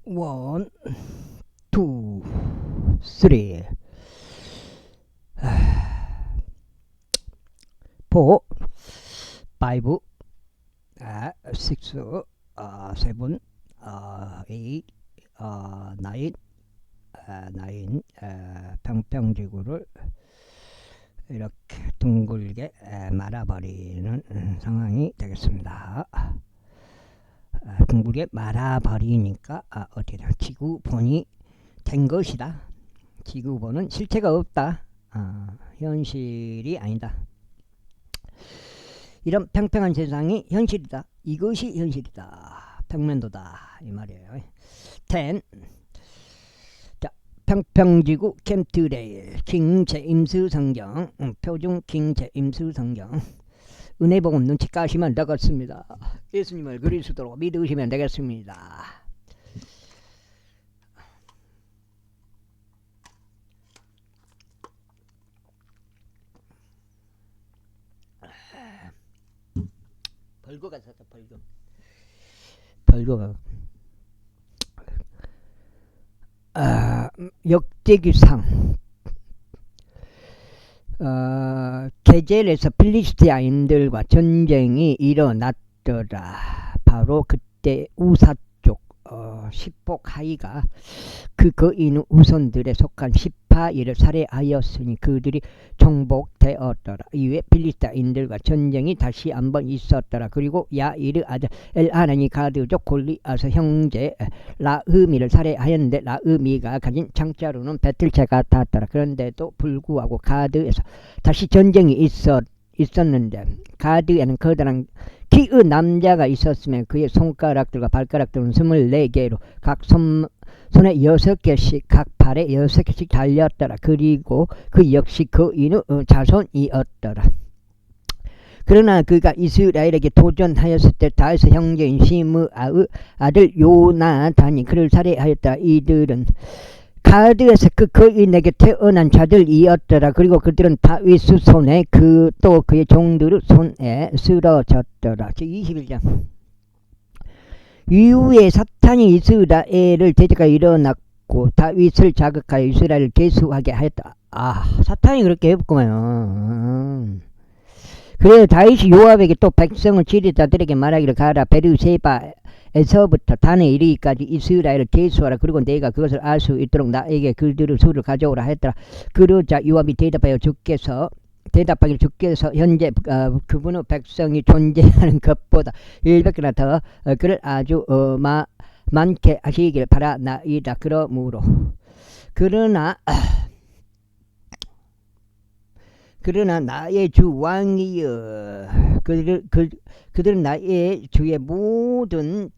원, 투, 쓰리, 포, 파이브, 식스, 세븐, 에잇, 나인, 평평지구를 이렇게 둥글게 말아버리는 상황이 되겠습니다. 둥글게 말아버리니까 어디다 지구본이 된 것이다. 지구본은 실체가 없다. 현실이 아니다. 이런 평평한 세상이 현실이다. 이것이 현실이다. 평면도다 이 말이에요. 10. 자, 평평지구 캠트레일 킹 제임스 성경, 표준 킹 제임스 성경. 은혜복음 눈치 까시면 되겠습니다. 예수님을 그리스도로 믿으시면 되겠습니다. 벌거가 샀다. 벌거가 역대기상 게젤에서 필리스티아인들과 전쟁이 일어났더라. 바로 그때 우사 쪽 십복 하이가 그 거인 우선들에 속한 시파이를 살해하였으니 그들이 정복되었더라. 이후에 필리스티아인들과 전쟁이 다시 한번 있었더라. 그리고 야이르 아들 엘하나니 가드족 골리앗의 형제 라흐미를 살해하였는데 라흐미가 가진 창자로는 배틀채 같았더라. 그런데도 불구하고 가드에서 다시 전쟁이 있었는데 가드에는 커다란 키의 남자가 있었으며 그의 손가락들과 발가락들은 24개로 각 손에 6개씩 각 팔에 6개씩 달렸더라. 그리고 그 역시 거인의 자손이었더라. 그러나 그가 이스라엘에게 도전하였을 때 다윗의 형제인 시므아의 아들 요나단이 그를 살해하였다. 이들은 가드에서 그 거인에게 태어난 자들이었더라. 그리고 그들은 다윗 손에 또 그의 종들의 손에 쓰러졌더라. 21장. 이후에 사탄이 이스라엘을 대적하여 일어났고 다윗을 자극하여 이스라엘을 계수하게 하였다. 사탄이 그렇게 해봤구만. 그래서 다윗이 요압에게 또 백성을 지휘자들에게 말하기를 가라. 베르세바에서부터 단에 이르기까지 이스라엘을 계수하라. 그리고 내가 그것을 알 수 있도록 나에게 그들의 수를 가져오라 했더라. 그러자 요압이 대답하기를 주께서 현재 그분의 백성이 존재하는 것보다 100개나 더 그를 아주 많게 하시기를 바라나이다. 그러나 나의 주 왕이여, 그들은 나의 주의 모든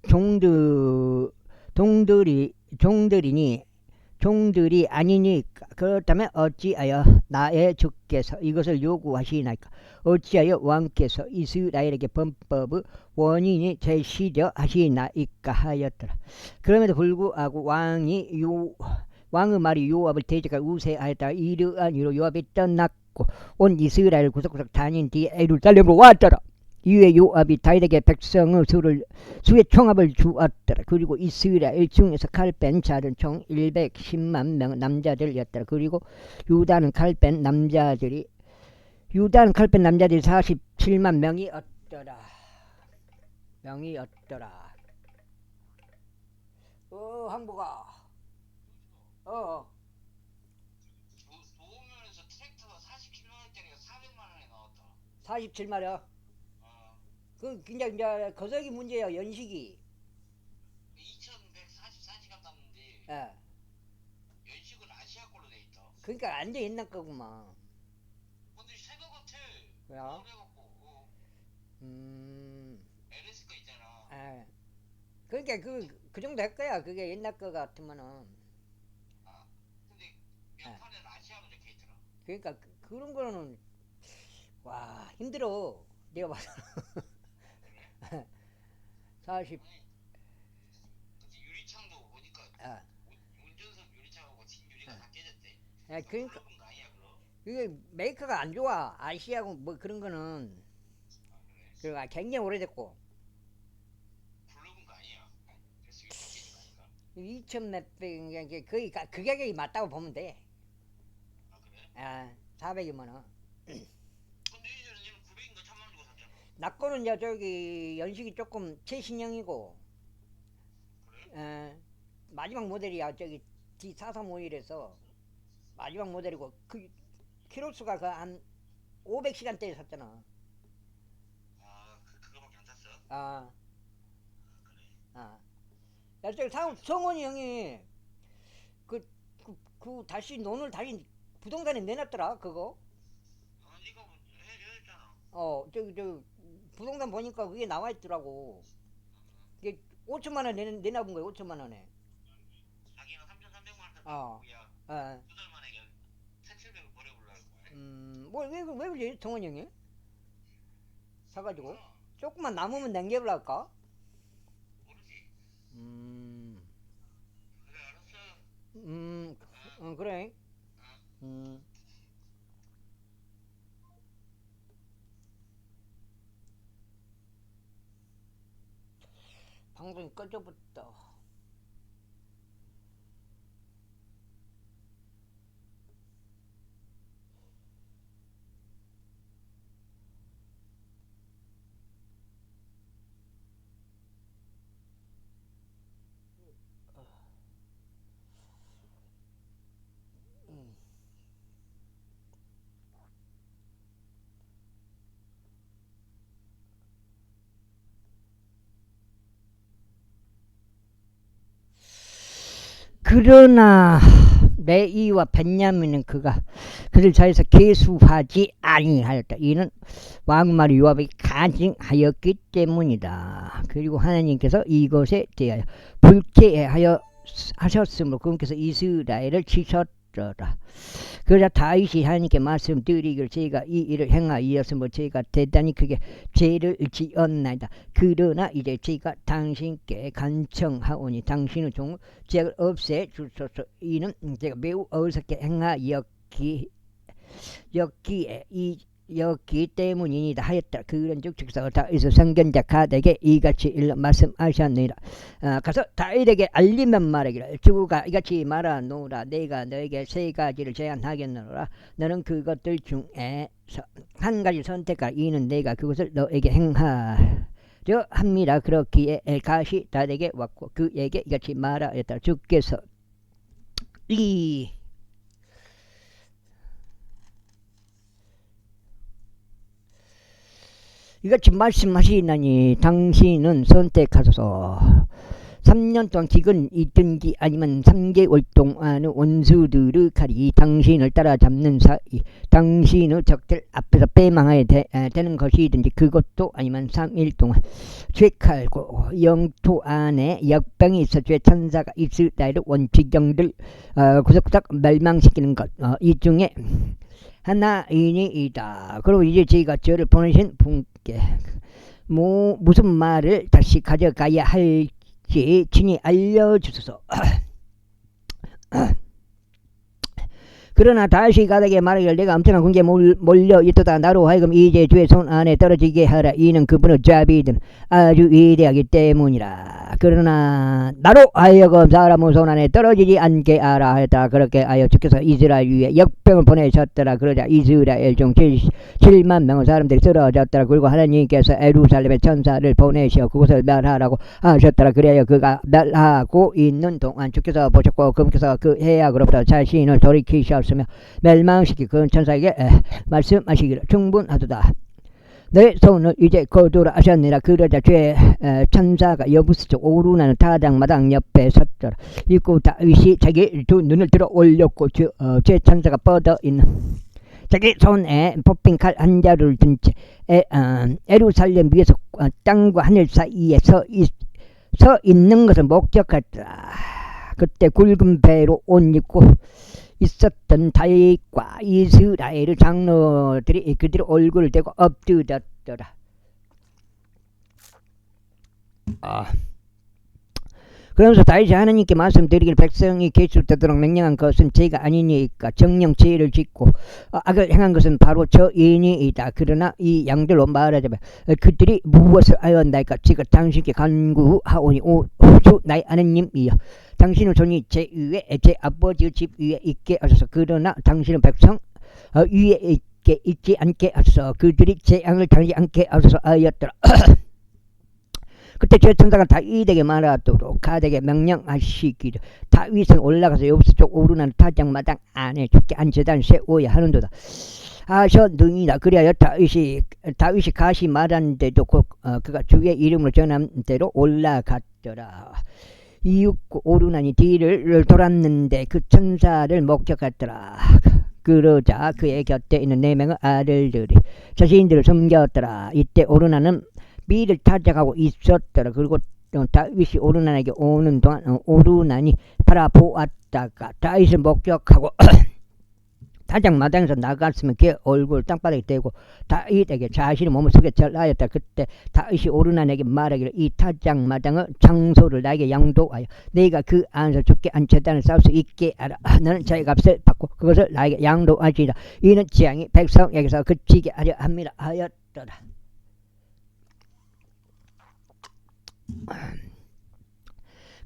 종들이 아니니까. 그렇다면 어찌하여 나의 주께서 이것을 요구하시나이까? 어찌하여 왕께서 이스라엘에게 범법의 원인이 제시려 하시나이까 하였더라. 그럼에도 불구하고 왕의 말이 요압을 대적하여 우세하였다. 이러한 이유로 요압이 떠났고 온 이스라엘 구석구석 다닌 뒤에 예루살렘으로 왔더라. 이후에 요압이 다윗에게 백성의 수의 총합을 주었더라. 그리고 이스라엘 중에서 칼 뺀 자는 총 110만 명 남자들이었더라. 그리고 유다는 칼 뺀 남자들이 47만 명이었더라. 항복아. 도우면에서 트랙터가 47만원짜리가 400만원에 나왔다. 47마력. 이제 거석이 문제야. 연식이 2144시간 땄는데 연식은 아시아 걸로 돼 있다. 그러니까 완전 옛날 거구만. 근데 새거 같아. 왜요? 그래갖고 LS 거 있잖아. 그러니까 그 정도 할 거야. 그게 옛날 거 같으면은. 근데 명판에는 아시아로 적혀 있더라. 그러니까 그런 거는 힘들어. 내가 봐서. 40. 근데 유리창도 보니까 운전석 유리창하고 뒷유리가 다 깨졌대. 그러니까 거 아니야 그럼? 그게 메이커가 안 좋아. 아시아고 뭐 그런 거는. 그래? 굉장히 오래됐고. 굵은 거 아니야? 그래서 이게 깨진 거 아닌가? 2천 몇백 이게 거의 그 가격이 맞다고 보면 돼. 아 그래? 아 400이면 원. 근데 이전에 니는 900인가 1000만 주고 샀잖아. 나 거는 이제 저기 연식이 조금 최신형이고 그래? 마지막 모델이야. 저기 D435이라서 마지막 모델이고 그 키로수가 그 한 500시간대에 샀잖아. 아 그거밖에 안 샀어? 아, 그래. 아. 야, 저기 성원이 형이 그 다시 돈을 다시 부동산에 내놨더라 그거. 아 니가 뭐 해줬잖아. 저기 부동산 보니까 그게 나와 있더라고. 이게 5천만 원 내놔본 거야. 5천만 원에. 자기는 3,300만 원 어. 샀다고 야 아, 2달 만에 1,700을 버려보려고 해. 왜 그러지? 성원이 형이 사가지고 몰라. 조금만 남으면 남겨보려 할까? 모르지. 그래 알았어. 그래. 어. 음. 방송이 꺼져버렸다. 그러나 레이와 벤야민은 그들 사이에서 계수하지 아니하였다. 이는 왕말의 요압이 간증하였기 때문이다. 그리고 하나님께서 이것에 대하여 불쾌하여 하셨으므로 그분께서 이스라엘을 치셨더라. 그러자 다윗이 하나님께 말씀드리기를 제가 이 일을 행하였으므로 제가 대단히 크게 죄를 지었나이다. 그러나 이제 제가 당신께 간청하오니 당신의 종 죄를 없애 주소서. 이는 제가 매우 어리석게 행하였기에 였기 때문이니다 하였다. 그런즉 즉사 다윗의 선견자 갓에게 이같이 일러 말씀하셨느니라. 가서 다윗에게 알리면 말하기를 주가 이같이 말하노라. 내가 너에게 세 가지를 제안하겠노라. 너는 그것들 중에서 한 가지 선택하라. 이는 내가 그것을 너에게 행하려 합니다. 그렇기에 갓이 다윗에게 왔고 그에게 이같이 말하였다. 주께서 이같이 말씀하시나니 당신은 선택하소서. 3년 동안 기근 있든지 아니면 3개월 동안의 원수들의 칼이 당신을 따라잡는 사이 당신의 적들 앞에서 빼망하게 되는 것이든지 그것도 아니면 3일 동안 죄칼고 영토 안에 역병이 있어 죄천사가 이스라엘의 원칙경들 구석구석 멸망시키는 것 이 중에 하나이니이다. 그리고 이제 저희가 저를 보내신 분께 무슨 말을 다시 가져가야 할지 친히 알려주소서. 그러나 다시 가닥에 말하기를 내가 엄청난 군기에 몰려 있도다. 나로 하여금 이제 주의 손 안에 떨어지게 하라. 이는 그분의 자비는 아주 위대하기 때문이라. 그러나 나로 하여금 사람의 손 안에 떨어지지 않게 하라 하였다. 그렇게 하여 주께서 이스라엘 위에 역병을 보내셨더라. 그러자 이스라엘 중 7만 명의 사람들이 쓰러졌더라. 그리고 하나님께서 예루살렘에 천사를 보내시어 그곳을 멸하라고 하셨더라. 그래야 그가 멸하고 있는 동안 주께서 보셨고 그분께서 그 해악으로부터 자신을 돌이키셨으며 멸망시키 그 천사에게 말씀하시기를 충분하도다. 내 손을 이제 거두라 하셨느니라. 그러자 죄 천사가 여부스쪽 오르나는 타작마당 옆에 섰더라. 이고 다윗이 자기 두 눈을 들어 올렸고 죄 천사가 뻗어 있는 자기 손에 뽑힌 칼 한 자루를 든 채 예루살렘 위에서 땅과 하늘 사이에 서 있는 것을 목격하더라. 그때 굵은 배로 옷 입고 있었던 다윗과 이스라엘의 장로들이 그들의 얼굴을 대고 엎드렸더라. 그러면서 다윗이 하나님께 말씀드리길 백성이 계속되도록 명령한 것은 죄가 아니니까 정령 죄를 짓고 악을 행한 것은 바로 저인이다. 그러나 이 양들로 말하자면 그들이 무엇을 하였나이까? 지금 당신께 간구하오니 오주 나의 하나님이여, 당신의 손이 제 위에 제 아버지의 집 위에 있게 하소서. 그러나 당신의 백성 위에 있지 않게 하소서. 그들이 재앙을 당하지 않게 하소서 하였더라. 그때 제천사가 다윗에게 말하도록 가드에게 명령하시기를, 다윗은 올라가서 여부스 쪽 오르난 타작마당 안에 죽게 안제단 세워야 하는도다 하셨느니라. 그리하여 다윗이 가시 말한 대로 그가 주의 이름으로 전한 대로 올라갔더라. 이윽고 오르나니 뒤를 돌았는데 그 천사를 목격했더라. 그러자 그의 곁에 있는 4명의 아들들이 자신들을 섬겼더라. 이때 오르나는 미를 타작하고 있었더라. 그리고 다윗이 오르난에게 오는 동안 오르난이 바라보았다가 다윗을 목격하고 타작마당에서 나갔으면 그의 얼굴 땅바닥에 대고 다윗에게 자신의 몸을 속에 절하였다. 그때 다윗이 오르난에게 말하기를, 이 타작마당의 장소를 나에게 양도하여 내가 그 안에서 죽게 안채단을 쌓을 수 있게 하라. 너는 자의 값을 받고 그것을 나에게 양도하지라. 이는 재앙이 백성에게서 그치게 하려 합니다 하였더라.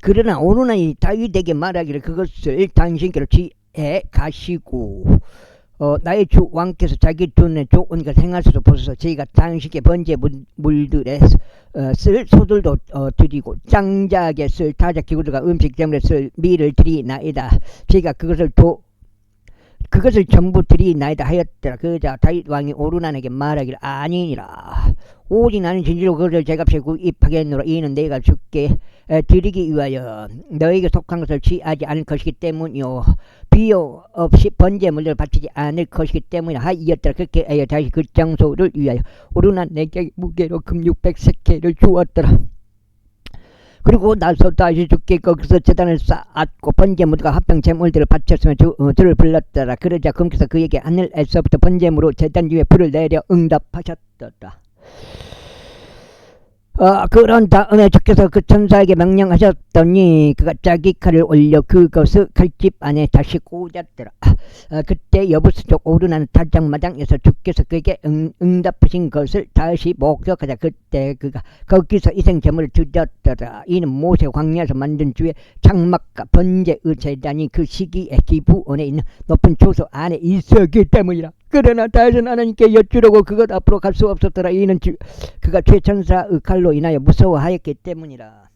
그러나 오르난이 다윗에게 말하기를, 그것을 당신께로 취해 가시고 나의 주 왕께서 자기 눈에 좋은 것 행하소서 보소서. 저희가 당신께 번제 물들에 쓸 소들도 드리고 장작에 쓸 타작 기구들과 음식 때문에 쓸 밀을 드리나이다. 저희가 그것을 전부 드리나이다 하였더라. 그러자 다윗 왕이 오르난에게 말하기를, 아니니라. 오직 나는 진실로 그것을 제값에 구입하겠노라. 이는 내가 주께 드리기 위하여 너에게 속한 것을 취하지 않을 것이기 때문이요, 비용 없이 번제물을 바치지 않을 것이기 때문이라 하였더라. 그렇게 하여 다시 그 장소를 위하여 오르난 내게 무게로 금 600세켈을 주었더라. 그리고 나서 다시 주께 거기서 제단을 쌓았고 번제물과 합병 제물들을 바쳤으며 주를 불렀더라. 그러자 금께서 그에게 하늘에서부터 번제물로 제단 위에 불을 내려 응답하셨더라. 그런 다음에 주께서 그 천사에게 명령하셨더니 그가 자기 칼을 올려 그것을 칼집 안에 다시 꽂았더라. 그때 여부스 쪽 오르난 타작마당에서 주께서 그에게 응답하신 것을 다시 목격하자. 그때 그가 거기서 희생제물을 드렸더라. 이는 모세 광야에서 만든 주의 장막과 번제의 제단이 그 시기에 기브온에 있는 높은 초소 안에 있었기 때문이라. 그러나 다윗은 하나님께 여쭈려고 그것 앞으로 갈 수 없었더라. 이는 그가 최천사의 칼로 인하여 무서워하였기 때문이라.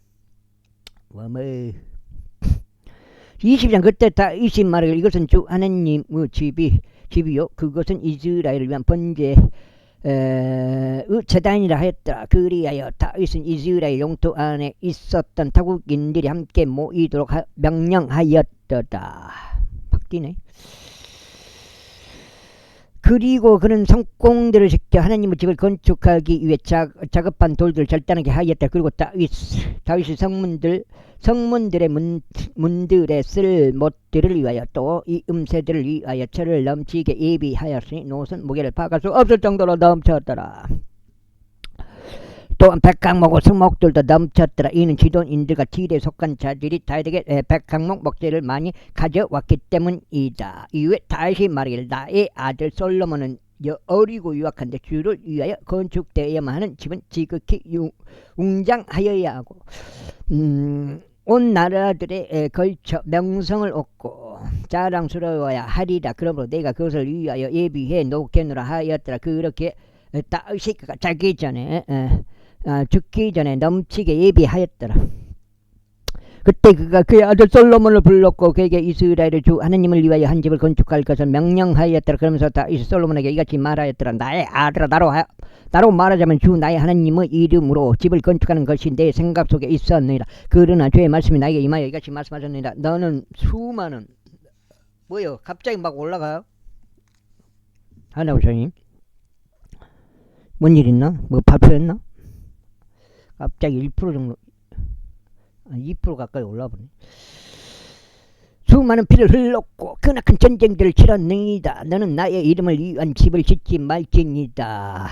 20장 그때 다윗이 말하기를, 이것은 주 하나님의 집이요 그것은 이스라엘을 위한 번제의 제단이라 하였더라. 그리하여 다윗은 이스라엘 영토 안에 있었던 타국인들이 함께 모이도록 명령하였더라. 바뀌네. 그리고 그는 성공들을 시켜 하나님의 집을 건축하기 위해 작업한 돌들을 절단하게 하였다. 그리고 다윗이 성문들의 문들에 쓸 못들을 위하여 또 이 음새들을 위하여 철을 넘치게 예비하였으니 노선 무게를 파갈 수 없을 정도로 넘쳤더라. 또한 백항목과 성목들도 넘쳤더라. 이는 지돈인들과 딜에 속한 자들이 다윗에게 백항목 목재를 많이 가져왔기 때문이다. 이후에 다윗이 말하기를, 나의 아들 솔로몬은 어리고 유약한데 주를 위하여 건축되어야만 하는 집은 지극히 웅장하여야 하고 온 나라들에 걸쳐 명성을 얻고 자랑스러워야 하리라. 그러므로 내가 그것을 위하여 예비해 놓겠노라 하였더라. 그렇게 다윗이 자기 전에 죽기 전에 넘치게 예비하였더라. 그때 그가 그의 아들 솔로몬을 불렀고 그에게 이스라엘의 주 하나님을 위하여 한 집을 건축할 것을 명령하였더라. 그러면서 다윗이 솔로몬에게 이같이 말하였더라. 나의 아들아, 나로 말하자면 주 나의 하나님의 이름으로 집을 건축하는 것이 내 생각 속에 있었느니라. 그러나 주의 말씀이 나에게 임하여 이같이 말씀하셨느니라. 너는 수많은 뭐요? 갑자기 막 올라가요? 하나보셔님 뭔 일 있나? 뭐 발표했나? 갑자기 1% 정도 2% 가까이 올라보네. 수많은 피를 흘렸고 크나큰 전쟁들을 치렀느니라. 너는 나의 이름을 위한 집을 짓지 말지니라.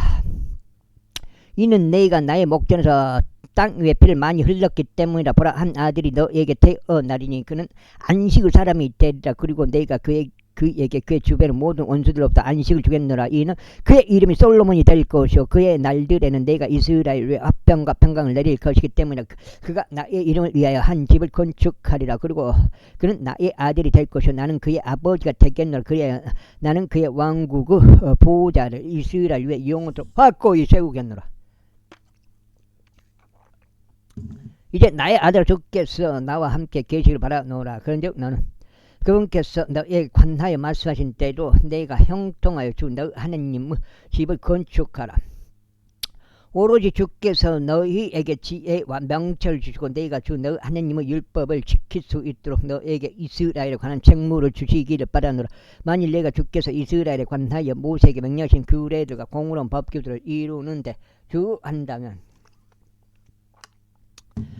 이는 내가 나의 목전에서 땅 위에 피를 많이 흘렸기 때문이라. 보라, 한 아들이 너에게 태어나리니 그는 안식의 사람이 되리라. 그리고 내가 그에게 그의 주변의 모든 원수들로부터 안식을 주겠노라. 이는 그의 이름이 솔로몬이 될 것이요 그의 날들에는 내가 이스라엘 위에 화평과 평강을 내릴 것이기 때문이라. 그가 나의 이름을 위하여 한 집을 건축하리라. 그리고 그는 나의 아들이 될 것이요 나는 그의 아버지가 되겠노라. 그래야 나는 그의 왕국의 보호자를 이스라엘 위에 영원토록 확고히 세우겠노라. 이제 나의 아들 주께서 나와 함께 계시길 바라노라. 그런즉 너는 그분께서 너에게 관하여 말씀하신 때도 내가 형통하여 주 너 하나님의 집을 건축하라. 오로지 주께서 너희에게 지혜와 명철을 주시고 내가 주 너 하나님의 율법을 지킬 수 있도록 너에게 이스라엘에 관한 책무를 주시기를 바라노라. 만일 내가 주께서 이스라엘에 관하여 모세에게 명령하신 규례들과 공의로운 법규들을 이루는데 주한다면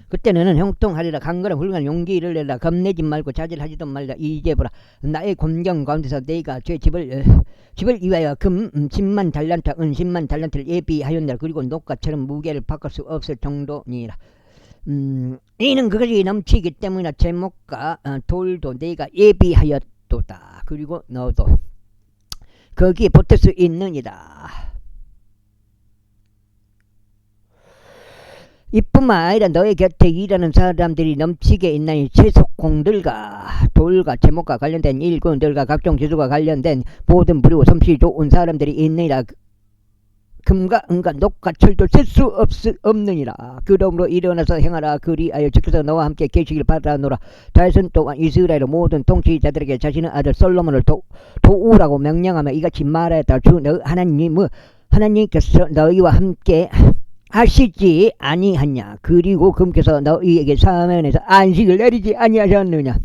그때 너는 형통하리라. 강건한 훌륭한 용기를 내라. 겁내지 말고 자질하지도 말라. 이제 보라, 나의 공경 가운데서 내가 제 집을 위하여 금 10만 달란트, 은 10만 달란트를 예비하였노라. 그리고 녹과처럼 무게를 바꿀 수 없을 정도니라. 이는 그것이 넘치기 때문이나 제목과 돌도 내가 예비하였도다. 그리고 너도 거기에 보탤 수 있느니라. 이뿐만 아니라 너의 곁에 일하는 사람들이 넘치게 있나니 채석공들과 돌과 제목과 관련된 일꾼들과 각종 기술과 관련된 모든 부리고 솜씨 좋은 사람들이 있느니라. 금과 은과 녹과 철도 셀 수 없느니라. 그러므로 일어나서 행하라. 그리하여 주께서 너와 함께 계시길 바라노라. 다윗은 또한 이스라엘의 모든 통치자들에게 자신의 아들 솔로몬을 도우라고 명령하며 이같이 말하였다. 주 너 하나님께서 너희와 함께 하시지 아니하냐. 그리고 그분께서 너희에게 사면에서 안식을 내리지 아니하셨느냐.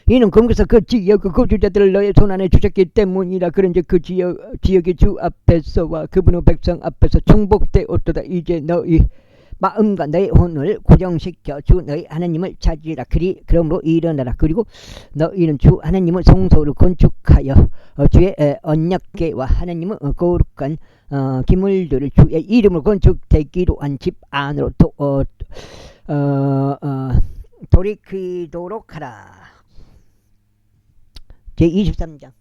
이는 그분께서 그 지역 그 거주자들을 너의 손안에 주셨기 때문이라. 그런즉 그 지역이 주 앞에서와 그분의 백성 앞에서 정복되었도다. 이제 너희 마음과 너희 혼을 고정시켜 주 너희 하나님을 찾으라. 그러므로 일어나라. 그리고 너희는 주 하나님의 성소를 건축하여 주의 언약궤와 하나님의 거룩한 기물들을 주의 이름으로 건축되기로 한 집 안으로 돌이키도록 하라. 제23장.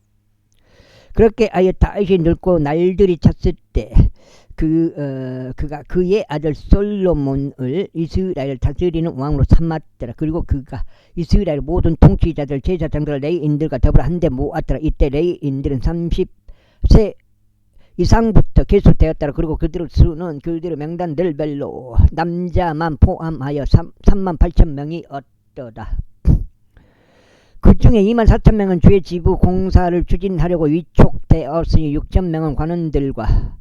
그렇게 하여 다윗이 늙고 날들이 찼을 때 그가 그의 아들 솔로몬을 이스라엘을 다스리는 왕으로 삼았더라. 그리고 그가 이스라엘 모든 통치자들 제사장들 레위인들과 더불어 한데 모았더라. 이때 레위인들은 30세 이상부터 계수되었더라. 그리고 그들의 수는 그들의 명단들별로 남자만 포함하여 3만 8천 명이 었더라. 그 중에 2만 4천 명은 주의 지부 공사를 추진하려고 위촉되었으니 6천 명은 관원들과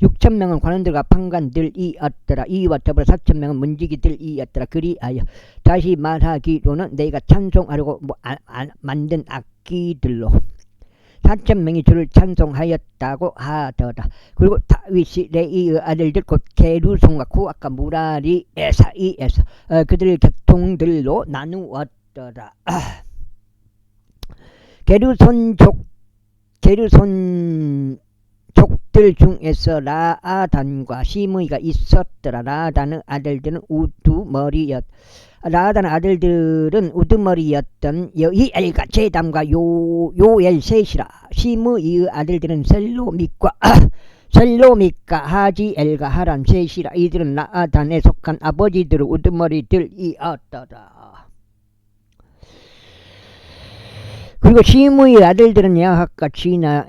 6천 명은 관원들과 판관들이었더라. 이와 더불어 4천 명은 문지기들이었더라. 그리하여 다시 말하기로는 내가 찬송하려고 만든 악기들로 4천 명이 주를 찬송하였다고 하더라. 그리고 다윗이 레이의 아들들 곧 게르손과 코앗과 무라리 사이에서 그들의 계통들로 나누었더라. 게르손족들 중에서 라아단과 시므이가 있었더라. 라아단의 아들들은 우두머리였던 여히엘과 제담과 요엘 셋이라. 시므이의 아들들은 셀로믹과 하지엘과 하람 셋이라. 이들은 라아단에 속한 아버지들의 우두머리들이었더라. 그리고 시므이의 아들들은 야학과 지나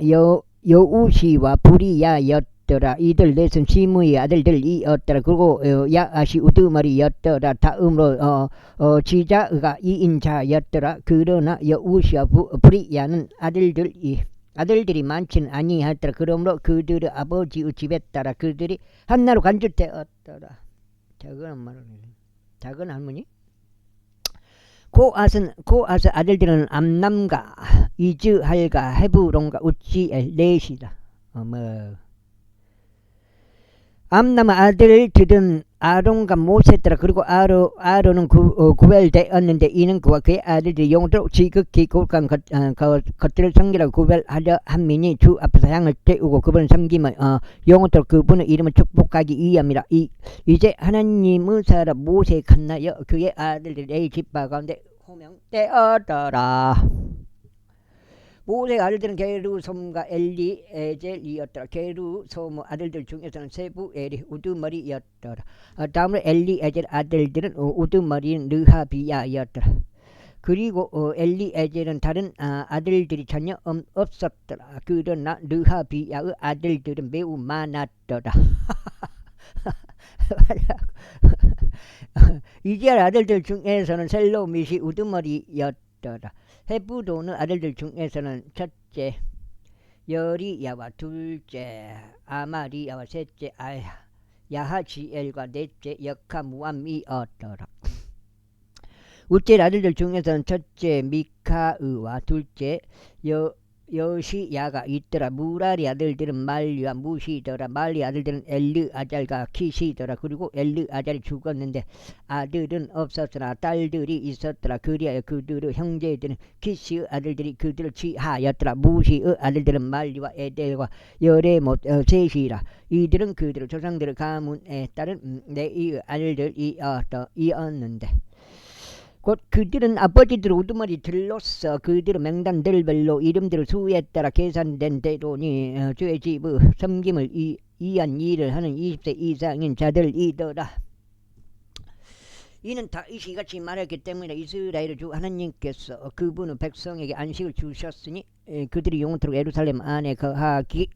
여우시와 부리야였더라. 이들 넷은 시므이의 아들들이었더라. 그리고 야아시 우두머리였더라. 다음으로 지자가 2인자였더라. 그러나 여우시와 부리야는 아들들이 많지는 아니하였더라. 그러므로 그들의 아버지의 집에 따라 그들이 한나로 간주되었더라. 작은 할머니? 고앗의 아들들은 암남과 이즈할과 헤브론과 우치엘 넷이다. 암남 아들들은 아론과 모세더라. 그리고 아론은 구별되었는데 이는 그와 그의 아들들이 영으로 지극히 거룩한 것들을 섬기라고 구별하려 함이니 주 앞에서 향을 태우고 그분을 섬기면 영으로 그분의 이름을 축복하기 위함이라. 이제 하나님의 사람 모세에 간나여 그의 아들들이 레위 지파 가운데 호명되었더라. 모세의 아들들은 게르솜과 엘리 에젤이었더라. 게르솜 아들들 중에서는 세부엘이 우두머리였더라. 다음으로 엘리 에젤 아들들은 우두머리인 르하비야였더라. 그리고 엘리 에젤은 다른 아들들이 전혀 없었더라. 그러나 르하비야의 아들들은 매우 많았더라. 이스라엘 아들들 중에서는 셀로밋이 우두머리였더라. 헤브론의 아들들 중에서는 첫째 여리야와 둘째 아마리야와 셋째 야하지엘과 넷째 여카무암이었더라. 우째 아들들 중에서는 첫째 미카의와 둘째 여시야가 있더라. 무라리 아들들은 말리와 무시더라. 말리 아들들은 엘르아잘과 키시더라. 그리고 엘르아잘이 죽었는데 아들은 없었으나 딸들이 있었더라. 그리하여 그들의 형제들은 키시의 아들들이 그들을 취하였더라. 무시의 아들들은 말리와 에델과 여레못 셋이라. 이들은 그들의 조상들의 가문에 따른 레위의 아들들이었는데 곧 그들은 아버지들의 우두머리들로서 그들의 명단들별로 이름들을 수에 따라 계산된 대로니 주의 집의 섬김을 위한 일을 하는 20세 이상인 자들이더라. 이는 다윗이 같이 말했기 때문에 이스라엘의 주 하나님께서 그분의 백성에게 안식을 주셨으니 그들이 영원토록 예루살렘 안에 거하게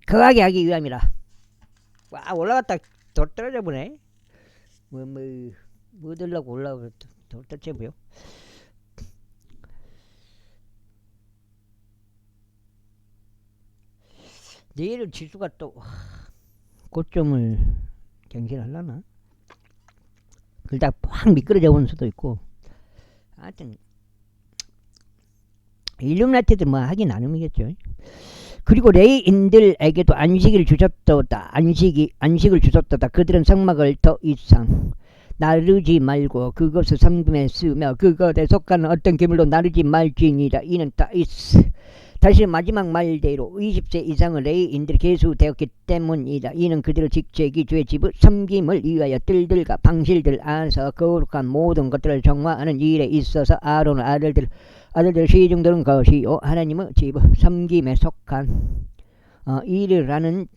하기 위함이라. 와, 올라갔다 더 떨어져 보네. 뭐 들라고 올라가서 더 떨어져 보여. 내일은 지수가 또 고점을 경신하려나? 그러다 확 미끄러져 오는 수도 있고. 하여튼 일루미나티들 뭐 하긴 나름이겠죠. 그리고 레위인들에게도 안식을 주셨도다. 안식을 주셨도다. 그들은 성막을 더 이상 나르지 말고 그것을 섬김에 쓰며 그것에 속하는 어떤 기물로 나르지 말지니라. 이는 다시 마지막 말대로 20세 이상의 레위인들이 계수되었기 때문이다. 이는 그들의 직책이 주의 집을 섬김을 위하여 뜰들과 방실들 안에서 거룩한 모든 것들을 정화하는 일에 있어서 아론의 아들들 시중들은 것이요 하나님의 집을 섬김에 속한 일을 하는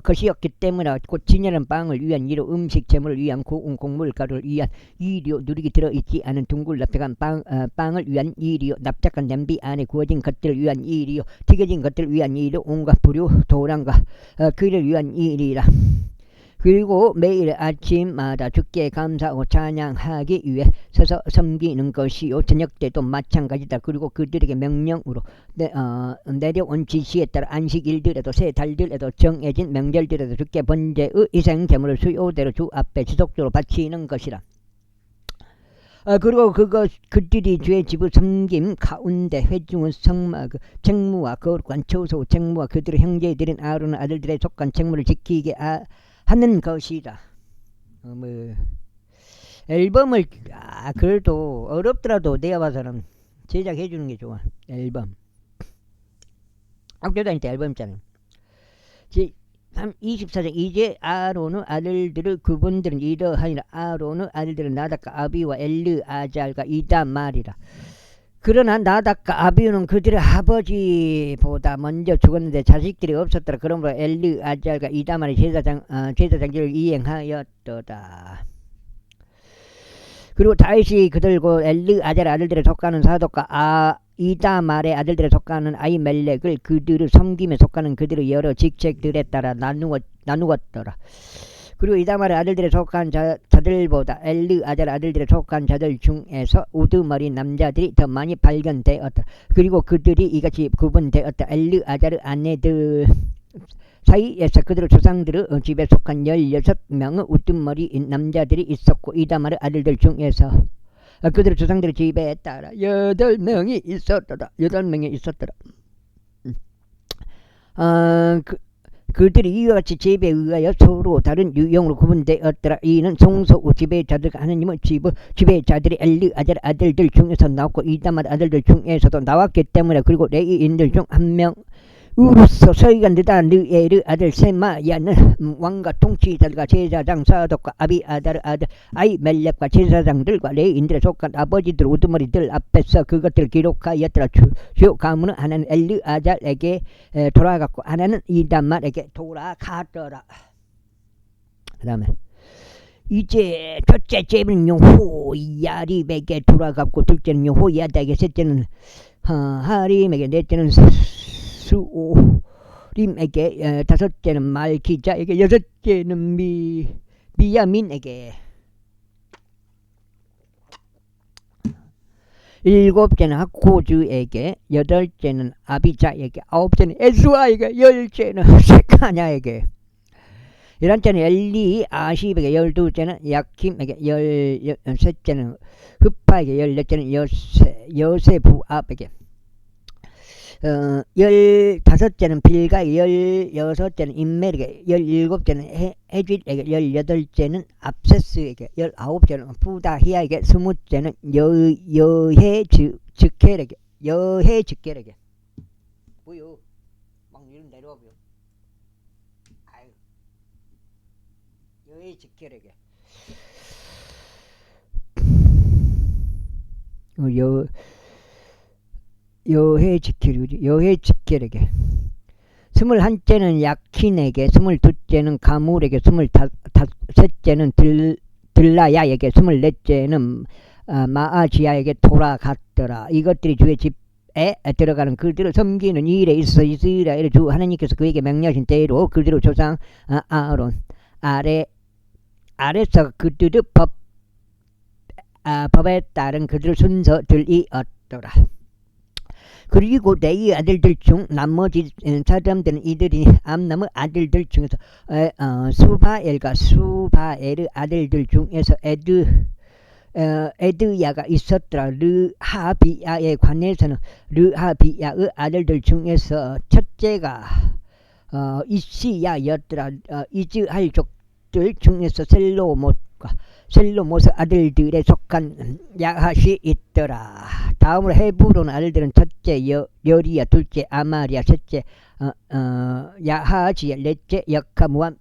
것이었기 때문에 곧 진열한 빵을 위한 이로 음식 제물을 위한 고운 곡물가루를 위한 이리요 누룩이 들어있지 않은 둥글 납작한 빵을 위한 이리요 납작한 냄비 안에 구워진 것들을 위한 이리요 튀겨진 것들을 위한 이리요 온갖 불요 도랑과 그를 위한 일이라. 그리고 매일 아침마다 주께 감사하고 찬양하기 위해 서서 섬기는 것이요 저녁 때도 마찬가지다. 그리고 그들에게 명령으로 내려온 지시에 따라 안식일들에도 새 달들에도 정해진 명절들에도 주께 번제의 희생제물을 수요대로 주 앞에 지속적으로 바치는 것이라. 그리고 그들이 주의 집을 섬김 가운데 회중은 성막 책무와 거룩한 처소 책무와 그들의 형제들인 아론의 아들들의 속한 책무를 지키게 하는 것이다. 앨범을 그래도 어렵더라도 내가 봐서는 제작해 주는 게 좋아. 앨범 학교 다닐 때 앨범 있잖아요. 24장 이제 아론의 아들들을 그분들은 이러하니라. 아론의 아들들은 나답과 아비와 엘르아잘과 이다말이라. 그러나 나답과 아비우는 그들의 아버지보다 먼저 죽었는데 자식들이 없었더라. 그러므로 엘르아잘과 이다말이 제사장직을 이행하였더라. 그리고 다윗이 그들고 엘르아잘 아들들에 속하는 사독과 이다말의 아들들에 속하는 아히멜렉을 그들의 섬김에 속하는 그들의 여러 직책들에 따라 나누었더라. 그리고 이다말의 아들들에 속한 자들보다 엘르아잘 아들들에 속한 자들 중에서 우두머리 남자들이 더 많이 발견되었다. 그리고 그들이 이같이 구분되었다. 엘르아잘의 아내들 사이에서 그들의 조상들의 집에 속한 16명의 우두머리인 남자들이 있었고 이다말의 아들들 중에서 그들의 조상들의 집에 따라 8명이 있었더라. 8명이 있었더라. 그들이 이와 같이 제비에 의하여 서로 다른 유형으로 구분되었더라. 이는 성소 지배자들과 하느님의 지배자들이 엘리 아들들 중에서 나왔고 이다말 아들들 중에서도 나왔기 때문에 그리고 레위인들 중 한 명으로서 서기관 느에르 아들 세마야는 왕과 통치자들과 제사장 사독과 아비아다르 아들 아이멜렉과 제사장들과 레위인들에 속한 아버지들 우두머리들 앞에서 그것들을 기록하였더라. 주요 가문은 하나는 엘르아잘에게 돌아갔고 하나는 이다말에게 돌아가더라. 그 다음에 이제 첫째 제비는 호야립에게 돌아갔고 둘째는 호야다에게 셋째는 하림에게 넷째는 수오림에게 다섯째는 말기자에게 여섯째는 미야민에게 일곱째는 하코즈에게 여덟째는 아비자에게 아홉째는 에스와에게 열째는 세카냐에게 11째는 엘리 아십에게 12째는 야킴에게 13째는 흡파에게 14째는 여세부압에게 15째는 빌가에게 16째는 인멜에게 17째는 헤짓에게 18째는 압세스에게 19째는 푸다히아에게 20째는 여헤즈켈에게 뭐요? 막 이름 내려와 보여. 아유. 여헤즈켈에게 여헤즈켈에게 21째는 야킨에게 22째는 가물에게 23째는 들라야에게 24째는 마아지야에게 돌아갔더라. 이것들이 주의 집에 들어가는 그들을 섬기는 일에 있어 이스라엘의 주 하나님께서 그에게 명령하신 대로 그들의 조상 아론 아래서 그들의 법에 따른 그들의 순서들이었더라. 그리고 레위 아들들 중 나머지 사람들은 이들이 암나무 아들들 중에서 수바엘과 수바엘의 아들들 중에서 에드야가 있었더라. 르하비야에 관해서는 르하비야의 아들들 중에서 첫째가 이시야였더라. 이즈할 족들 중에서 셀로못의 아들들에 속한 야핫이 있더라. 다음으로 헤브론 아들들은 첫째 여리야, 둘째 아마리야, 셋째 야하지야, 넷째 역하무암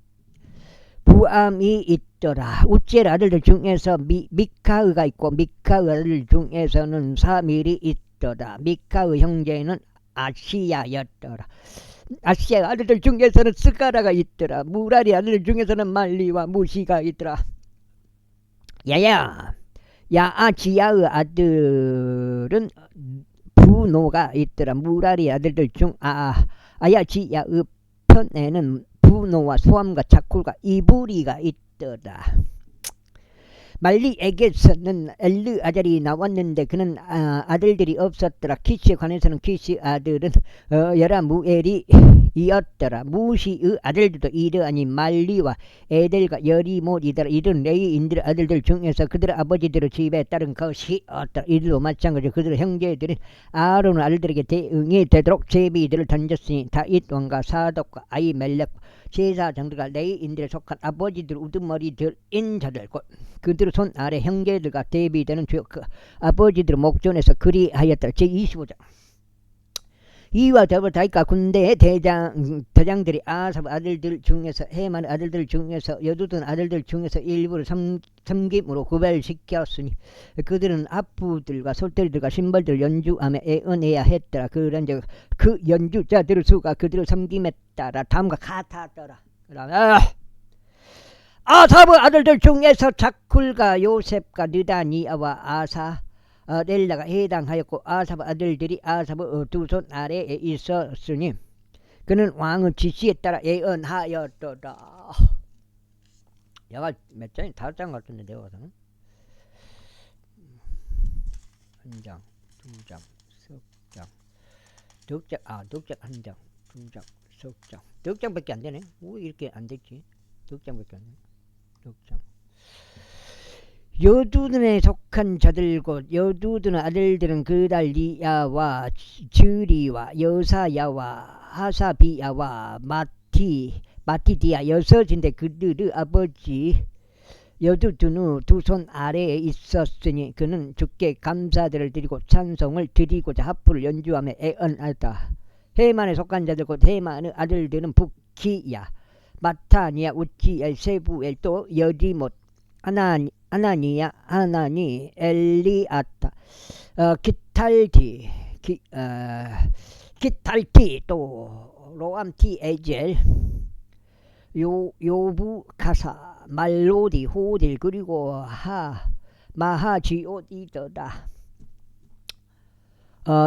부암이 있더라. 우첼 아들들 중에서 미카의가 있고 미카의 아들 중에서는 사밀이 있더라. 미카의 형제는 아시야였더라. 아시야 아들들 중에서는 스가라가 있더라. 무라리 아들들 중에서는 말리와 무시가 있더라. 야아지야의 아들은 부노가 있더라. 무라리 아들들 중 아야지야의 편에는 부노와 소함과 자쿨과 이브리가 있더라. 말리에게서는 엘르 아들이 나왔는데 그는 아들들이 없었더라. 키시에 관해서는 키시 아들은 여라무엘이 이었더라. 무시의 아들들도 이르 아니 말리와 에델과 여리못이더라. 이들은 레위인들의 아들들 중에서 그들의 아버지들의 집에 따른 것이었더라. 이들도 마찬가지로 그들의 형제들은 아론의 아들들에게 대응이 되도록 제비들을 던졌으니 다윗 왕과 사독과 아히멜렉 제사장들과 레위인들에 속한 아버지들 우두머리들인 자들 그들의 손 아래 형제들과 대비되는 주요 그 아버지들의 목전에서 그리하였더라. 제25장 이와 더불어 다윗과 군대의 대장들이 아삽 아들들 중에서 헤만 아들들 중에서 여두둔 아들들 중에서 일부를 섬김으로 구별시켰으니 그들은 아부들과 솔대리들과 신벌들 연주하며 애언해야 했더라. 그런즉 그 연주자들의 수가 그들을 섬김에 따라 다음과 같았더라. 아삽의 아들들 중에서 자쿨과 요셉과 느다니아와 아사 렐라가 해당하였고 아삽의 아들들이 아삽의 두 손 아래에 있었으니 그는 왕의 지시에 따라 예언하였더라. 얘가 몇 장이 5장 같은데 내가 봐서는 1장, 2장, 3장, 6장, 1장, 2장, 3장, 6장밖에 안 되네. 왜 이렇게 안 됐지? 6장밖에 안 돼. 6장. 여두둔에 속한 자들 곧 여두둔의 아들들은 그달리야와 즈리와 여사야와 하사비야와 마티 마티디아 여섯인데 그들의 아버지 여두둔의 두 손 아래에 있었으니 그는 주께 감사들을 드리고 찬송을 드리고자 하프를 연주하며 애언하다. 헤만에 속한 자들 곧 헤만의 아들들은 부키야, 마타니아, 우치엘, 세부엘, 또 여디못, 아나니야, 하나니, 엘리아타, 기탈티, 또 로암티, 에젤, 요부, 가사, 말로디, 호딜, 그리고 마하지옷 이더다.